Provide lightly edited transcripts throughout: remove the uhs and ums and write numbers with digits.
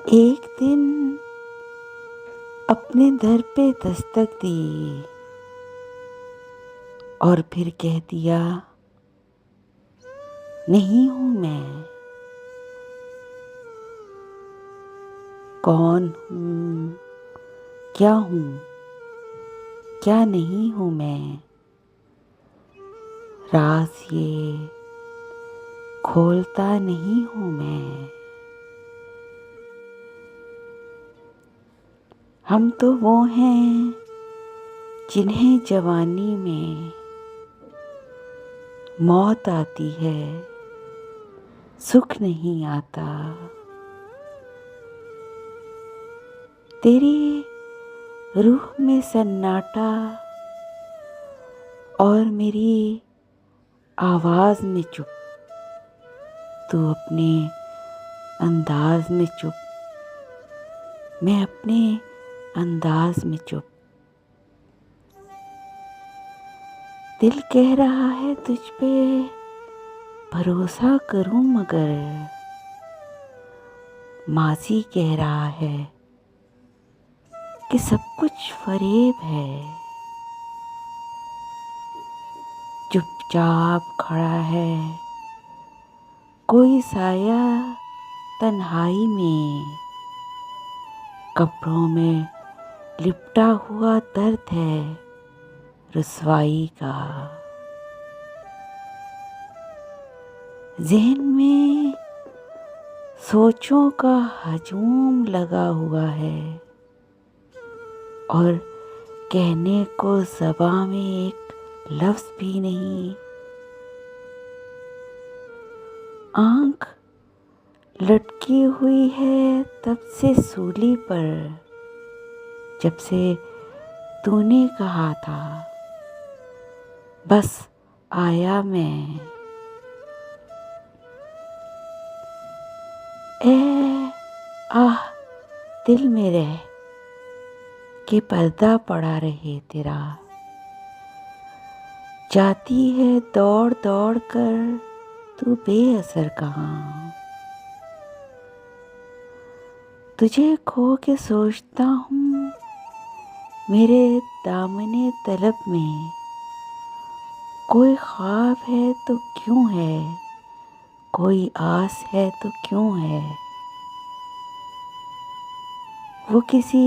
एक दिन अपने दर पे दस्तक दी और फिर कह दिया, नहीं हूं मैं। कौन हूं, क्या हूं, क्या नहीं हूं मैं, राज ये खोलता नहीं हूं मैं। हम तो वो हैं जिन्हें जवानी में मौत आती है, सुख नहीं आता। तेरी रूह में सन्नाटा और मेरी आवाज में चुप, तू अपने अंदाज में चुप, मैं अपने अंदाज में चुप। दिल कह रहा है तुझ पे भरोसा करूं, मगर माजी कह रहा है कि सब कुछ फरेब है। चुपचाप खड़ा है कोई साया तन्हाई में, कपड़ों में लिपटा हुआ दर्द है रुसवाई का। ज़हन में सोचों का हजूम लगा हुआ है और कहने को ज़बां में एक लफ्ज़ भी नहीं। आँख लटकी हुई है तब से सूली पर, जब से तूने कहा था बस आया मैं। ए आह दिल में रह के पर्दा पड़ा रहे तेरा, जाती है दौड़ दौड़ कर तू बेअसर कहाँ। तुझे खो के सोचता हूँ मेरे दामने तलब में, कोई ख्वाब है तो क्यों है, कोई आस है तो क्यों है। वो किसी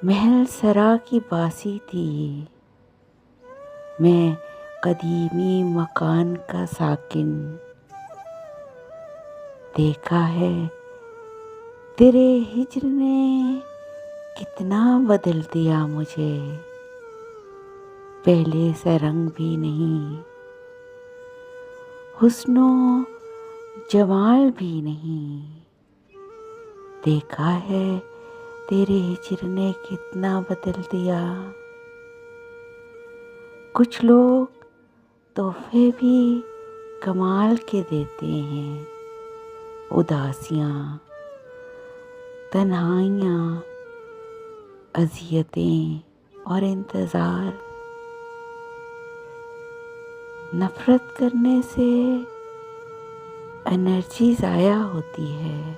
महल सरा की बासी थी, मैं कदीमी मकान का साकिन। देखा है तेरे हिज्र ने कितना बदल दिया मुझे, पहले सा रंग भी नहीं, हुस्नो जमाल भी नहीं। देखा है तेरे हिज्र ने कितना बदल दिया। कुछ लोग तोहफे भी कमाल के देते हैं, उदासियाँ, तन्हाइयाँ, अज़ियतें और इंतज़ार। नफ़रत करने से एनर्जी ज़ाया होती है।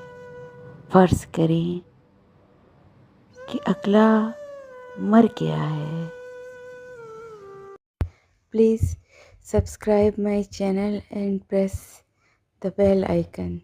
फ़र्ज़ करें कि अगला मर गया है। Please subscribe my channel and press the bell icon.